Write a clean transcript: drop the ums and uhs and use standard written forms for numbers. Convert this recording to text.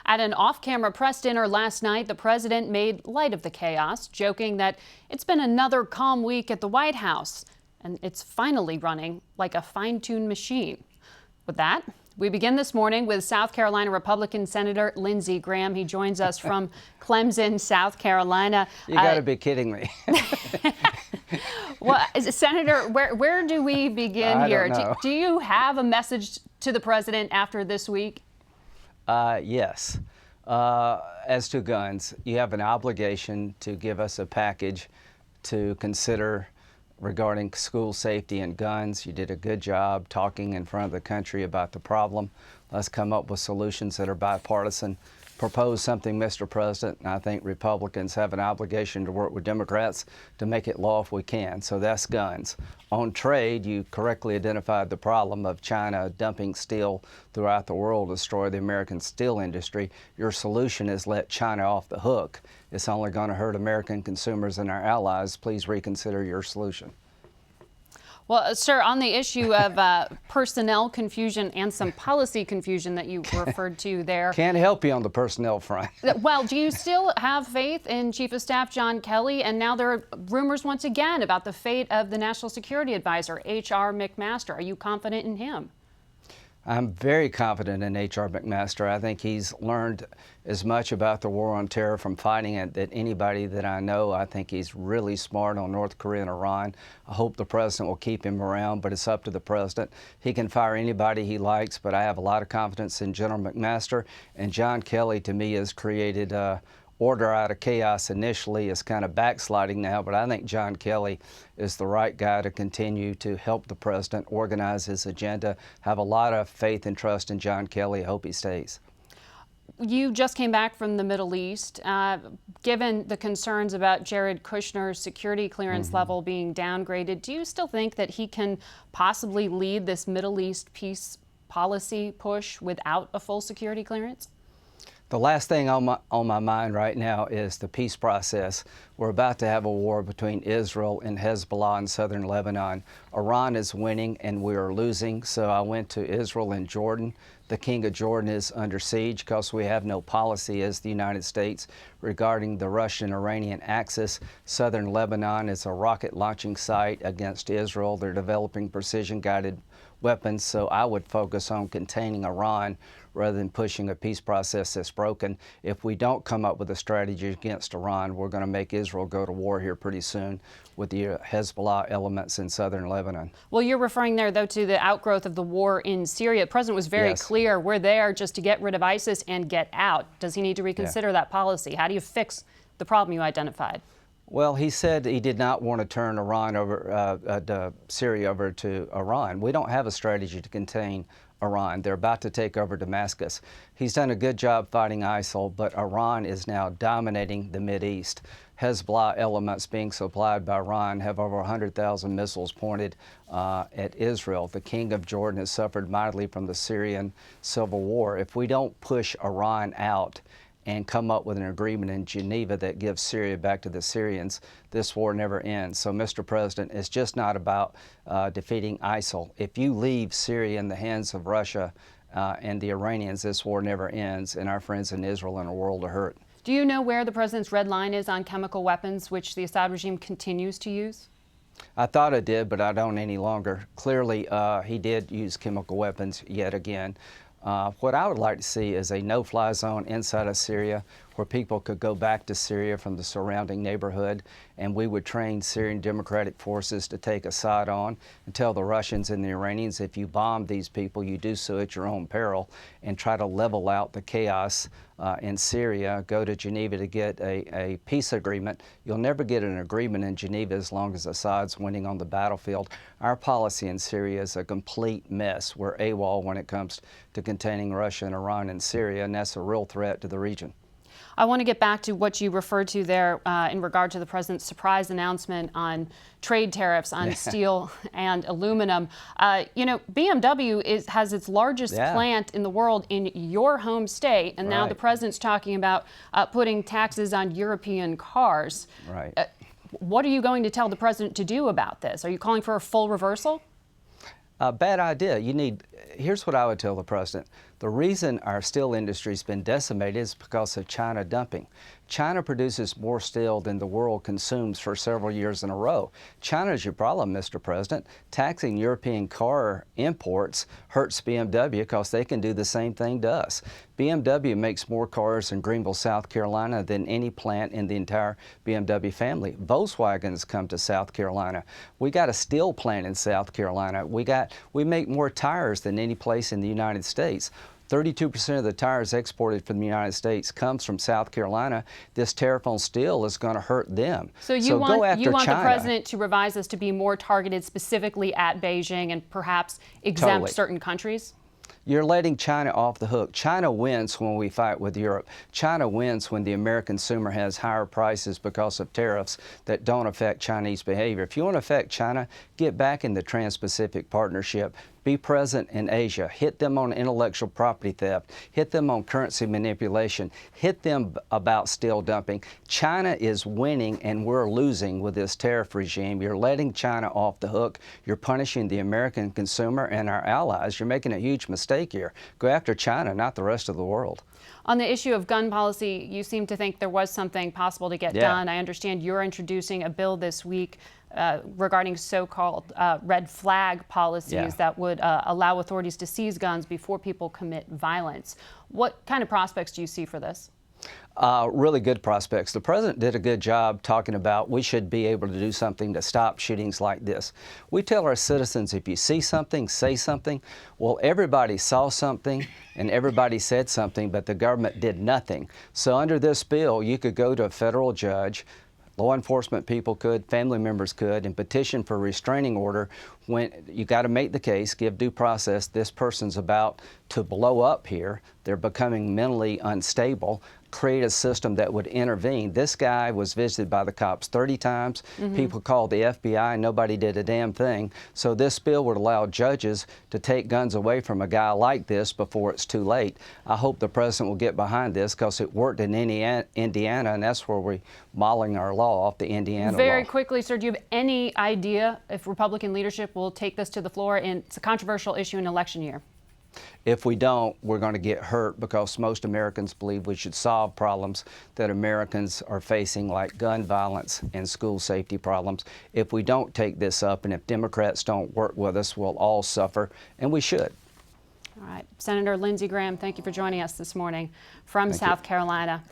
At an off-camera press dinner last night, the president made light of the chaos, joking that it's been another calm week at the White House, and it's finally running like a fine-tuned machine. With that, we begin this morning with South Carolina Republican Senator Lindsey Graham. He joins us from Clemson, South Carolina. You got to be kidding me. Well, Senator, where do we begin here? Do you have a message to the president after this week? Yes. As to guns, you have an obligation to give us a package to consider regarding school safety and guns. You did a good job talking in front of the country about the problem. Let's come up with solutions that are bipartisan. Propose something, Mr. President, and I think Republicans have an obligation to work with Democrats to make it law if we can. So that's guns. On trade, you correctly identified the problem of China dumping steel throughout the world to destroy the American steel industry. Your solution is let China off the hook. It's only going to hurt American consumers and our allies. Please reconsider your solution. Well, sir, on the issue of personnel confusion and some policy confusion that you referred to there. Can't help you on the personnel front. Well, do you still have faith in Chief of Staff John Kelly? And now there are rumors once again about the fate of the National Security Advisor, H.R. McMaster. Are you confident in him? I'm very confident in H.R. McMaster. I think he's learned as much about the war on terror from fighting it than anybody that I know. I think he's really smart on North Korea and Iran. I hope the president will keep him around, but it's up to the president. He can fire anybody he likes, but I have a lot of confidence in General McMaster. And John Kelly, to me, has created order out of chaos initially. Is kind of backsliding now, but I think John Kelly is the right guy to continue to help the president organize his agenda. Have a lot of faith and trust in John Kelly. I hope he stays. You just came back from the Middle East. Given the concerns about Jared Kushner's security clearance level being downgraded, do you still think that he can possibly lead this Middle East peace policy push without a full security clearance? The last thing on my mind right now is the peace process. We're about to have a war between Israel and Hezbollah in southern Lebanon. Iran is winning and we are losing, so I went to Israel and Jordan. The King of Jordan is under siege because we have no policy as the United States regarding the Russian-Iranian axis. Southern Lebanon is a rocket launching site against Israel. They're developing precision-guided weapons, so I would focus on containing Iran rather than pushing a peace process that's broken. If we don't come up with a strategy against Iran, we're going to make Israel go to war here pretty soon with the Hezbollah elements in southern Lebanon. Well, you're referring there, though, to the outgrowth of the war in Syria. The president was very clear. We're there just to get rid of ISIS and get out. Does he need to reconsider that policy? How do you fix the problem you identified? Well, he said he did not want to turn Syria over to Iran. We don't have a strategy to contain Iran. They're about to take over Damascus. He's done a good job fighting ISIL, but Iran is now dominating the Mideast. Hezbollah elements being supplied by Iran have over 100,000 missiles pointed at Israel. The King of Jordan has suffered mightily from the Syrian civil war. If we don't push Iran out and come up with an agreement in Geneva that gives Syria back to the Syrians, this war never ends. So, Mr. President, it's just not about defeating ISIL. If you leave Syria in the hands of Russia and the Iranians, this war never ends, and our friends in Israel and the world are hurt. Do you know where the president's red line is on chemical weapons, which the Assad regime continues to use? I thought I did, but I don't any longer. Clearly, he did use chemical weapons yet again. What I would like to see is a no-fly zone inside of Syria where people could go back to Syria from the surrounding neighborhood, and we would train Syrian democratic forces to take Assad on and tell the Russians and the Iranians, if you bomb these people, you do so at your own peril, and try to level out the chaos in Syria. Go to Geneva to get a peace agreement. You'll never get an agreement in Geneva as long as Assad's winning on the battlefield. Our policy in Syria is a complete mess. We're AWOL when it comes to containing Russia and Iran and Syria, and that's a real threat to the region. I want to get back to what you referred to there in regard to the president's surprise announcement on trade tariffs on steel and aluminum. You know, BMW has its largest plant in the world in your home state, and now the president's talking about putting taxes on European cars. What are you going to tell the president to do about this? Are you calling for a full reversal? Bad idea. Here's what I would tell the president. The reason our steel industry has been decimated is because of China dumping. China produces more steel than the world consumes for several years in a row. China is your problem, Mr. President. Taxing European car imports hurts BMW because they can do the same thing to us. BMW makes more cars in Greenville, South Carolina than any plant in the entire BMW family. Volkswagens come to South Carolina. We got a steel plant in South Carolina. We make more tires than any place in the United States. 32% of the tires exported from the United States comes from South Carolina. This tariff on steel is going to hurt them. So you want the China. president to revise this to be more targeted specifically at Beijing and perhaps exempt Totally. certain countries? You're letting China off the hook. China wins when we fight with Europe. China wins when the American consumer has higher prices because of tariffs that don't affect Chinese behavior. If you want to affect China, get back in the Trans-Pacific Partnership. Be present in Asia. Hit them on intellectual property theft. Hit them on currency manipulation. Hit them about steel dumping. China is winning and we're losing with this tariff regime. You're letting China off the hook. You're punishing the American consumer and our allies. You're making a huge mistake here. Go after China, not the rest of the world. On the issue of gun policy, you seem to think there was something possible to get done. I understand you're introducing a bill this week regarding so-called red flag policies that would allow authorities to seize guns before people commit violence. What kind of prospects do you see for this? Really good prospects. The president did a good job talking about we should be able to do something to stop shootings like this. We tell our citizens, if you see something, say something. Well, everybody saw something and everybody said something, but the government did nothing. So under this bill, you could go to a federal judge, law enforcement people could, family members could, and petition for a restraining order when you got to make the case, give due process. This person's about to blow up here. They're becoming mentally unstable. Create a system that would intervene. This guy was visited by the cops 30 times. People called the FBI. Nobody did a damn thing. So this bill would allow judges to take guns away from a guy like this before it's too late. I hope the president will get behind this because it worked in Indiana, and that's where we're modeling our law off the Indiana law. Very quickly, sir, do you have any idea if Republican leadership will take this to the floor? And it's a controversial issue in election year. If we don't, we're going to get hurt because most Americans believe we should solve problems that Americans are facing, like gun violence and school safety problems. If we don't take this up and if Democrats don't work with us, we'll all suffer, and we should. All right. Senator Lindsey Graham, thank you for joining us this morning from South Carolina.